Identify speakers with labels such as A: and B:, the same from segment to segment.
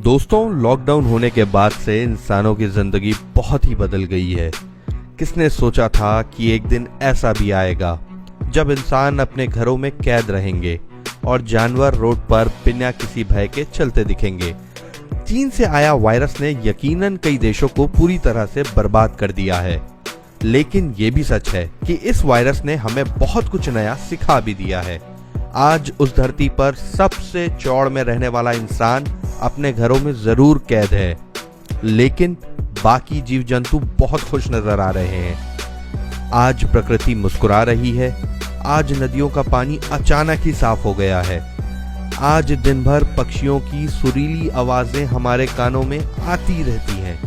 A: दोस्तों, लॉकडाउन होने के बाद से इंसानों की जिंदगी बहुत ही बदल गई है। किसने सोचा था कि एक दिन ऐसा भी आएगा जब इंसान अपने घरों में कैद रहेंगे और जानवर रोड पर बिना किसी भय के चलते दिखेंगे। चीन से आया वायरस ने यकीनन कई देशों को पूरी तरह से बर्बाद कर दिया है, लेकिन ये भी सच है कि इस वायरस ने हमें बहुत कुछ नया सिखा भी दिया है। आज उस धरती पर सबसे चौड़ में रहने वाला इंसान अपने घरों में जरूर कैद है, लेकिन बाकी जीव जंतु बहुत खुश नजर आ रहे हैं। आज प्रकृति मुस्कुरा रही है। आज नदियों का पानी अचानक ही साफ हो गया है। आज दिन भर पक्षियों की सुरीली आवाजें हमारे कानों में आती रहती हैं।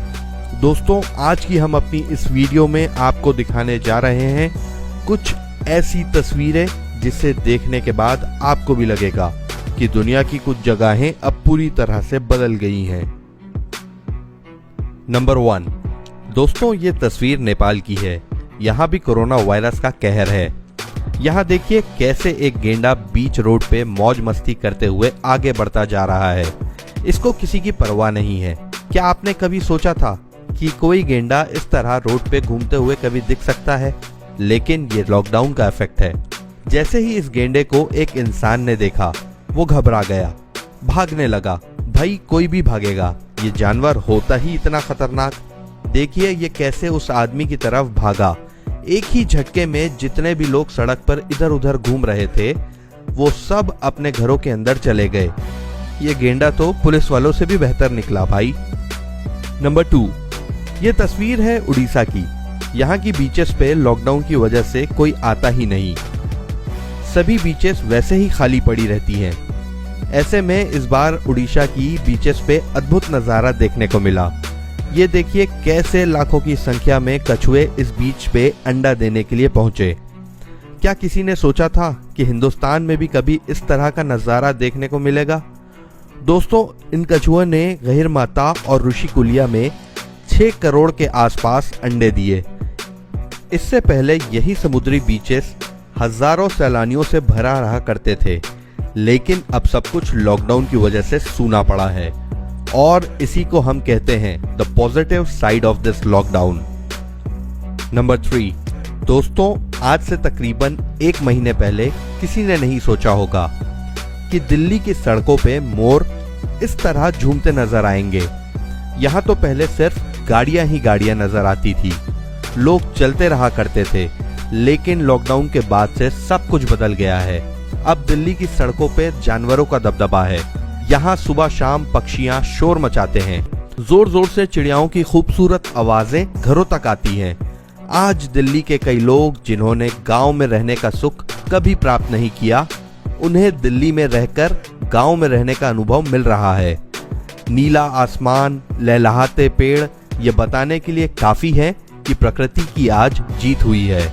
A: दोस्तों, आज की हम अपनी इस वीडियो में आपको दिखाने जा रहे हैं कुछ ऐसी तस्वीरें जिसे देखने के बाद आपको भी लगेगा कि दुनिया की कुछ जगहें अब पूरी तरह से बदल गई हैं। नंबर 1। दोस्तों, ये तस्वीर नेपाल की है। यहाँ भी कोरोना वायरस का कहर है। यहाँ देखिए कैसे एक गेंडा बीच रोड पे मौज मस्ती करते हुए आगे बढ़ता जा रहा है। इसको किसी की परवाह नहीं है। क्या आपने कभी सोचा था कि कोई गेंडा इस तरह रोड पे घूमते हुए कभी दिख सकता है? लेकिन ये लॉकडाउन का इफेक्ट है। जैसे ही इस गेंडे को एक इंसान ने देखा, वो घबरा गया, भागने लगा। भाई, कोई भी भागेगा, ये जानवर होता ही इतना खतरनाक। देखिए ये कैसे उस आदमी की तरफ भागा। एक ही झटके में जितने भी लोग सड़क पर इधर उधर घूम रहे थे, वो सब अपने घरों के अंदर चले गए। ये गेंडा तो पुलिस वालों से भी बेहतर निकला भाई। नंबर 2। ये तस्वीर है उड़ीसा की। यहाँ की बीचेस पे लॉकडाउन की वजह से कोई आता ही नहीं। सभी बीचेस वैसे ही खाली पड़ी रहती हैं। ऐसे में इस बार उड़ीसा की बीचेस पे अद्भुत नज़ारा देखने को मिला। ये देखिए कैसे लाखों की संख्या में कछुए इस बीच पे अंडा देने के लिए पहुंचे। क्या किसी ने सोचा था कि हिंदुस्तान में भी कभी इस तरह का नज़ारा देखने को मिलेगा? दोस्तों, इन कछुओं ने गहिरमाता और ऋषिकुलिया में 6 करोड़ के आसपास अंडे दिए। इससे पहले यही समुद्री बीचेस हजारों सैलानियों से भरा रहा करते थे, लेकिन अब सब कुछ लॉकडाउन की वजह से सूना पड़ा है, और इसी को हम कहते हैं the positive side of this lockdown. Number 3। दोस्तों, आज से तकरीबन 1 महीने पहले किसी ने नहीं सोचा होगा कि दिल्ली की सड़कों पे मोर इस तरह झूमते नजर आएंगे। यहाँ तो पहले सिर्फ गाड़ियां ही गाड़ियां नजर आती थी, लोग चलते रहा करते थे, लेकिन लॉकडाउन के बाद से सब कुछ बदल गया है। अब दिल्ली की सड़कों पे जानवरों का दबदबा है। यहाँ सुबह शाम पक्षियां शोर मचाते हैं। जोर जोर से चिड़ियाओं की खूबसूरत आवाजें घरों तक आती हैं। आज दिल्ली के कई लोग जिन्होंने गांव में रहने का सुख कभी प्राप्त नहीं किया, उन्हें दिल्ली में रहकर गांव में रहने का अनुभव मिल रहा है। नीला आसमान, लहलहाते पेड़ ये बताने के लिए काफी है कि प्रकृति की आज जीत हुई है।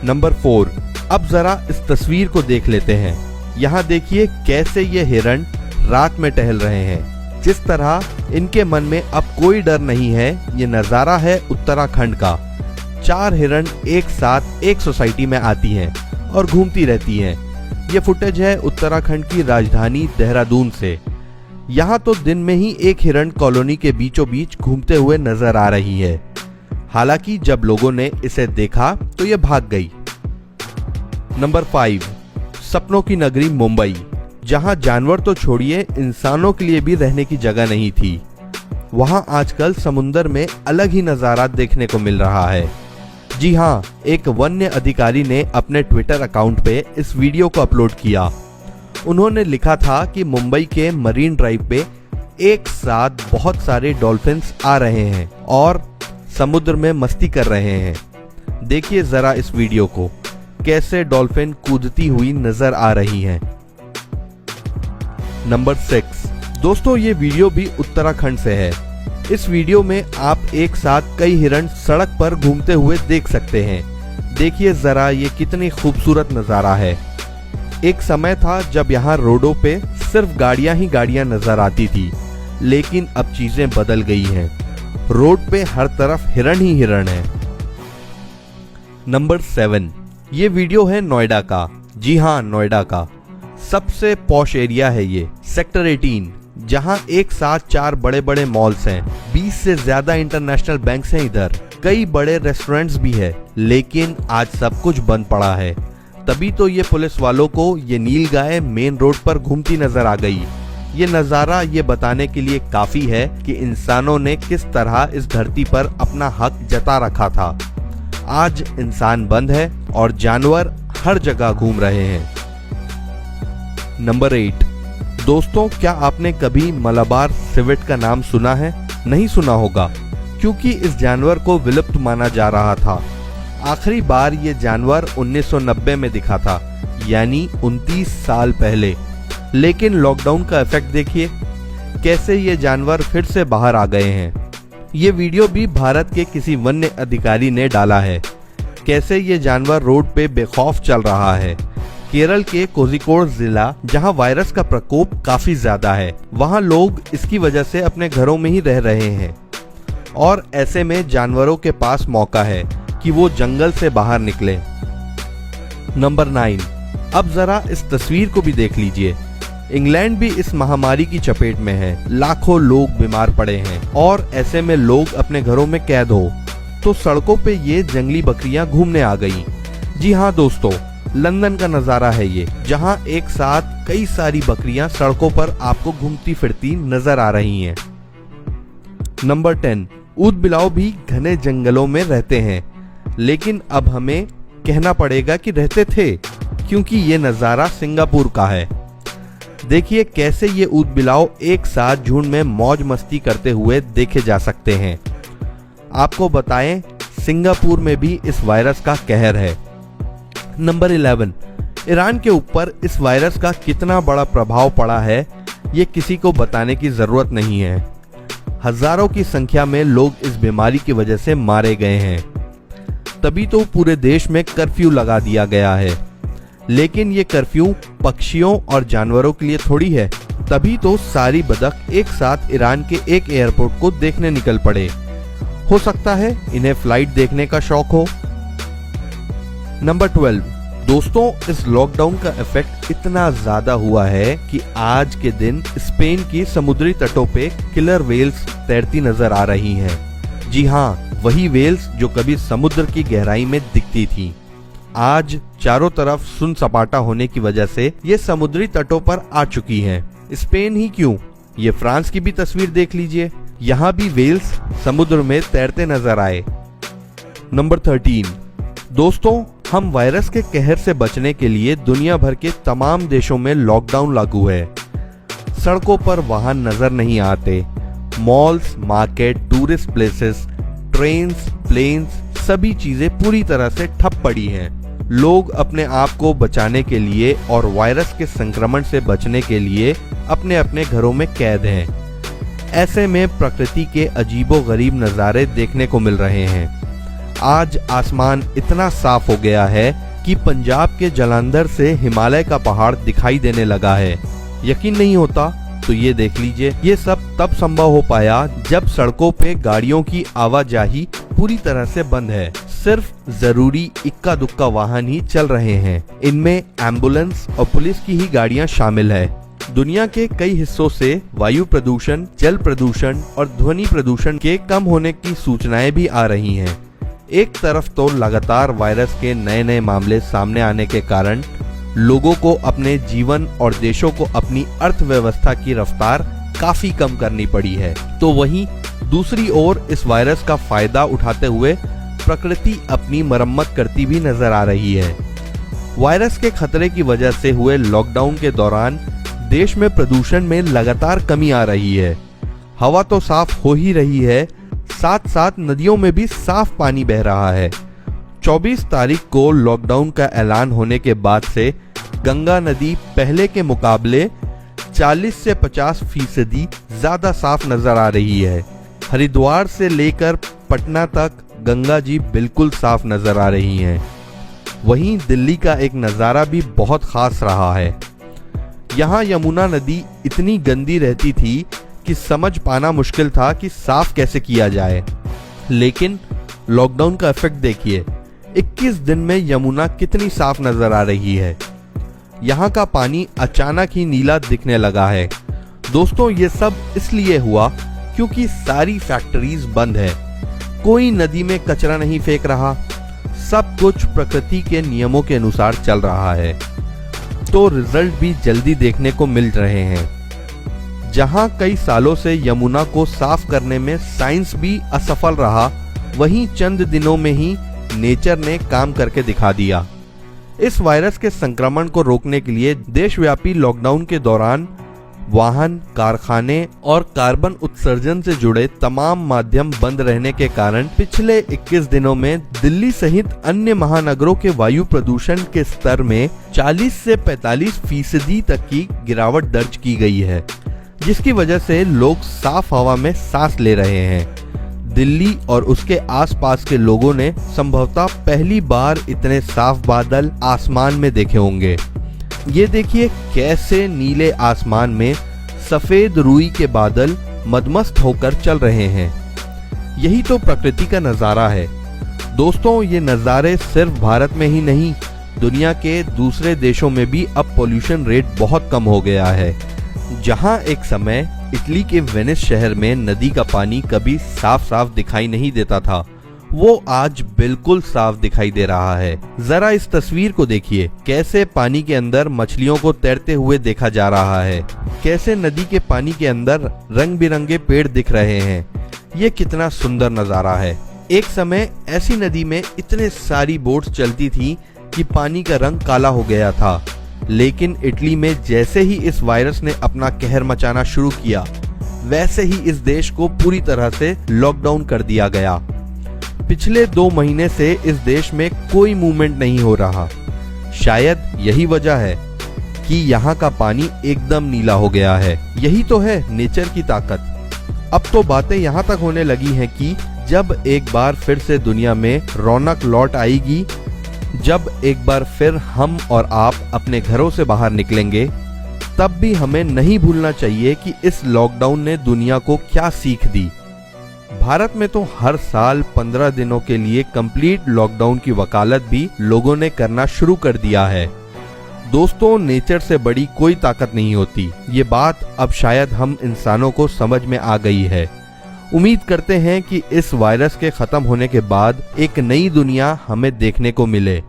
A: नंबर 4। अब जरा इस तस्वीर को देख लेते हैं। यहाँ देखिए कैसे ये हिरण रात में टहल रहे हैं। जिस तरह इनके मन में अब कोई डर नहीं है। ये नज़ारा है उत्तराखंड का। 4 हिरण एक साथ एक सोसाइटी में आती हैं और घूमती रहती हैं। ये फुटेज है उत्तराखंड की राजधानी देहरादून से। यहाँ तो दिन में ही एक हिरण कॉलोनी के बीचों बीच घूमते हुए नजर आ रही है। हालांकि जब लोगों ने इसे देखा तो ये भाग गई। नंबर 5। सपनों की नगरी मुंबई, जहां जानवर तो छोड़िए इंसानों के लिए भी रहने की जगह नहीं थी। वहां आजकल समुंदर में अलग ही नजारा देखने को मिल रहा है। जी हां, एक वन्य अधिकारी ने अपने ट्विटर अकाउंट पे इस वीडियो को अपलोड किया। उन्होंने लिखा था कि मुंबई के मरीन ड्राइव पे एक साथ बहुत सारे डॉल्फिन्स आ रहे हैं और समुद्र में मस्ती कर रहे हैं। देखिए जरा इस वीडियो को, कैसे डॉल्फिन कूदती हुई नजर आ रही हैं। नंबर 6। दोस्तों, ये वीडियो भी उत्तराखंड से है। इस वीडियो में आप एक साथ कई हिरण सड़क पर घूमते हुए देख सकते हैं। देखिए जरा ये कितनी खूबसूरत नजारा है। एक समय था जब यहाँ रोडों पे सिर्फ गाड़ियां ही गाड़ियां नजर आती थी, लेकिन अब चीजें बदल गई हैं। रोड पे हर तरफ हिरण ही हिरण है। नंबर 7। ये वीडियो है नोएडा का। जी हाँ, नोएडा का सबसे पॉश एरिया है ये। सेक्टर 18 जहां एक साथ 4 बड़े बड़े मॉल्स हैं, 20 से ज्यादा इंटरनेशनल बैंक्स हैं, इधर कई बड़े रेस्टोरेंट्स भी है, लेकिन आज सब कुछ बंद पड़ा है। तभी तो ये पुलिस वालों को ये नील गाय मेन रोड पर घूमती नजर आ गई। ये नजारा ये बताने के लिए काफी है कि इंसानों ने किस तरह इस धरती पर अपना हक जता रखा था। आज इंसान बंद है और जानवर हर जगह घूम रहे हैं। नंबर 8। दोस्तों, क्या आपने कभी मलाबार सिवेट का नाम सुना है? नहीं सुना होगा, क्योंकि इस जानवर को विलुप्त माना जा रहा था। आखिरी बार ये जानवर 1990 में दिखा था, यानी 29 साल पहले। लेकिन लॉकडाउन का इफेक्ट देखिए, कैसे ये जानवर फिर से बाहर आ गए हैं। ये वीडियो भी भारत के किसी वन्य अधिकारी ने डाला है, कैसे ये जानवर रोड पे बेखौफ चल रहा है। केरल के कोझिकोड जिला, जहां वायरस का प्रकोप काफी ज्यादा है, वहां लोग इसकी वजह से अपने घरों में ही रह रहे हैं और ऐसे में जानवरों के पास मौका है कि वो जंगल से बाहर निकले। नंबर 9। अब जरा इस तस्वीर को भी देख लीजिए। इंग्लैंड भी इस महामारी की चपेट में है, लाखों लोग बीमार पड़े हैं और ऐसे में लोग अपने घरों में कैद हो तो सड़कों पे ये जंगली बकरियां घूमने आ गई। जी हाँ दोस्तों, लंदन का नजारा है ये, जहां एक साथ कई सारी बकरियां सड़कों पर आपको घूमती फिरती नजर आ रही हैं। नंबर 10। ऊद बिलाव भी घने जंगलों में रहते हैं, लेकिन अब हमें कहना पड़ेगा कि रहते थे, क्योंकि ये नजारा सिंगापुर का है। देखिए कैसे ये ऊद बिलाव एक साथ झुंड में मौज मस्ती करते हुए देखे जा सकते हैं। आपको बताएं, सिंगापुर में भी इस वायरस का कहर है। नंबर 11। ईरान के ऊपर इस वायरस का कितना बड़ा प्रभाव पड़ा है, ये किसी को बताने की जरूरत नहीं है। हजारों की संख्या में लोग इस बीमारी की वजह से मारे गए हैं। तभी तो पूरे देश में कर्फ्यू लगा दिया गया है। लेकिन ये कर्फ्यू पक्षियों और जानवरों के लिए थोड़ी है। तभी तो सारी बतख एक साथ ईरान के एक एयरपोर्ट को देखने निकल पड़े। हो सकता है इन्हें फ्लाइट देखने का शौक हो। नंबर 12। दोस्तों, इस लॉकडाउन का इफेक्ट इतना ज्यादा हुआ है कि आज के दिन स्पेन की समुद्री तटों पे किलर वेल्स तैरती नजर आ रही हैं। जी हाँ, वही वेल्स जो कभी समुद्र की गहराई में दिखती थी। आज चारों तरफ सुन सपाटा होने की वजह से ये समुद्री तटों पर आ चुकी हैं। स्पेन ही क्यों, ये फ्रांस की भी तस्वीर देख लीजिए, यहाँ भी वेल्स समुद्र में तैरते नजर आए। नंबर 13। दोस्तों, हम वायरस के कहर से बचने के लिए दुनिया भर के तमाम देशों में लॉकडाउन लागू है। सड़कों पर वाहन नजर नहीं आते। Malls, market, tourist places, trains, planes, सभी चीजें पूरी तरह से ठप पड़ी हैं। लोग अपने आप को बचाने के लिए और वायरस के संक्रमण से बचने के लिए अपने अपने घरों में कैद हैं। ऐसे में प्रकृति के अजीबोगरीब नज़ारे देखने को मिल रहे हैं। आज आसमान इतना साफ हो गया है कि पंजाब के जालंधर से हिमालय का पहाड़ दिखाई देने लगा है। यकीन नहीं होता तो ये देख लीजिए। ये सब तब संभव हो पाया जब सड़कों पे गाड़ियों की आवाजाही पूरी तरह से बंद है। सिर्फ जरूरी इक्का दुक्का वाहन ही चल रहे हैं। इनमें एम्बुलेंस और पुलिस की ही गाड़ियां शामिल है। दुनिया के कई हिस्सों से वायु प्रदूषण, जल प्रदूषण और ध्वनि प्रदूषण के कम होने की सूचनाएं भी आ रही हैं। एक तरफ तो लगातार वायरस के नए नए मामले सामने आने के कारण लोगों को अपने जीवन और देशों को अपनी अर्थव्यवस्था की रफ्तार काफी कम करनी पड़ी है, तो वहीं दूसरी ओर इस वायरस का फायदा उठाते हुए प्रकृति अपनी मरम्मत करती भी नजर आ रही है। वायरस के खतरे की वजह से हुए लॉकडाउन के दौरान देश में प्रदूषण में लगातार कमी आ रही है। हवा तो साफ हो ही रही है, साथ साथ नदियों में भी साफ पानी बह रहा है। 24 तारीख को लॉकडाउन का ऐलान होने के बाद से गंगा नदी पहले के मुकाबले 40 से 50% ज्यादा साफ नजर आ रही है। हरिद्वार से लेकर पटना तक गंगा जी बिल्कुल साफ नजर आ रही हैं। वहीं दिल्ली का एक नज़ारा भी बहुत खास रहा है। यहाँ यमुना नदी इतनी गंदी रहती थी कि समझ पाना मुश्किल था कि साफ कैसे किया जाए। लेकिन लॉकडाउन का इफेक्ट देखिए, 21 दिन में यमुना कितनी साफ नजर आ रही है। यहाँ का पानी अचानक ही नीला दिखने लगा है। दोस्तों ये सब इसलिए हुआ क्योंकि सारी फैक्ट्रीज बंद है, कोई नदी में कचरा नहीं फेंक रहा, सब कुछ प्रकृति के नियमों के अनुसार चल रहा है। तो रिजल्ट भी जल्दी देखने को मिल रहे हैं। जहां कई सालों से यमुना को साफ करने में साइंस भी असफल रहा, वहीं चंद दिनों में ही नेचर ने काम करके दिखा दिया। इस वायरस के संक्रमण को रोकने के लिए देशव्यापी लॉकडाउन के दौरान वाहन, कारखाने और कार्बन उत्सर्जन से जुड़े तमाम माध्यम बंद रहने के कारण पिछले 21 दिनों में दिल्ली सहित अन्य महानगरों के वायु प्रदूषण के स्तर में 40 से 45% तक की गिरावट दर्ज की गई है, जिसकी वजह से लोग साफ हवा में सांस ले रहे हैं। दिल्ली और उसके आसपास के लोगों ने संभवतः पहली बार इतने साफ बादल आसमान में देखे होंगे। ये देखिए कैसे नीले आसमान में सफेद रुई के बादल मदमस्त होकर चल रहे हैं। यही तो प्रकृति का नजारा है। दोस्तों ये नज़ारे सिर्फ भारत में ही नहीं, दुनिया के दूसरे देशों में भी अब पोल्यूशन रेट बहुत कम हो गया है। जहां एक समय इटली के वेनिस शहर में नदी का पानी कभी साफ साफ दिखाई नहीं देता था, वो आज बिल्कुल साफ दिखाई दे रहा है। जरा इस तस्वीर को देखिए, कैसे पानी के अंदर मछलियों को तैरते हुए देखा जा रहा है, कैसे नदी के पानी के अंदर रंग बिरंगे पेड़ दिख रहे हैं। ये कितना सुंदर नजारा है। एक समय ऐसी नदी में इतने सारी बोट्स चलती थी कि पानी का रंग काला हो गया था, लेकिन इटली में जैसे ही इस वायरस ने अपना कहर मचाना शुरू किया, वैसे ही इस देश को पूरी तरह से लॉकडाउन कर दिया गया। पिछले 2 महीने से इस देश में कोई मूवमेंट नहीं हो रहा। शायद यही वजह है कि यहाँ का पानी एकदम नीला हो गया है। यही तो है नेचर की ताकत। अब तो बातें यहाँ तक होने लगी हैं कि जब एक बार फिर से दुनिया में रौनक लौट आएगी, जब एक बार फिर हम और आप अपने घरों से बाहर निकलेंगे, तब भी हमें नहीं भूलना चाहिए कि इस लॉकडाउन ने दुनिया को क्या सीख दी। भारत में तो हर साल 15 दिनों के लिए कंप्लीट लॉकडाउन की वकालत भी लोगों ने करना शुरू कर दिया है। दोस्तों नेचर से बड़ी कोई ताकत नहीं होती, ये बात अब शायद हम इंसानों को समझ में आ गई है। उम्मीद करते हैं कि इस वायरस के खत्म होने के बाद एक नई दुनिया हमें देखने को मिले।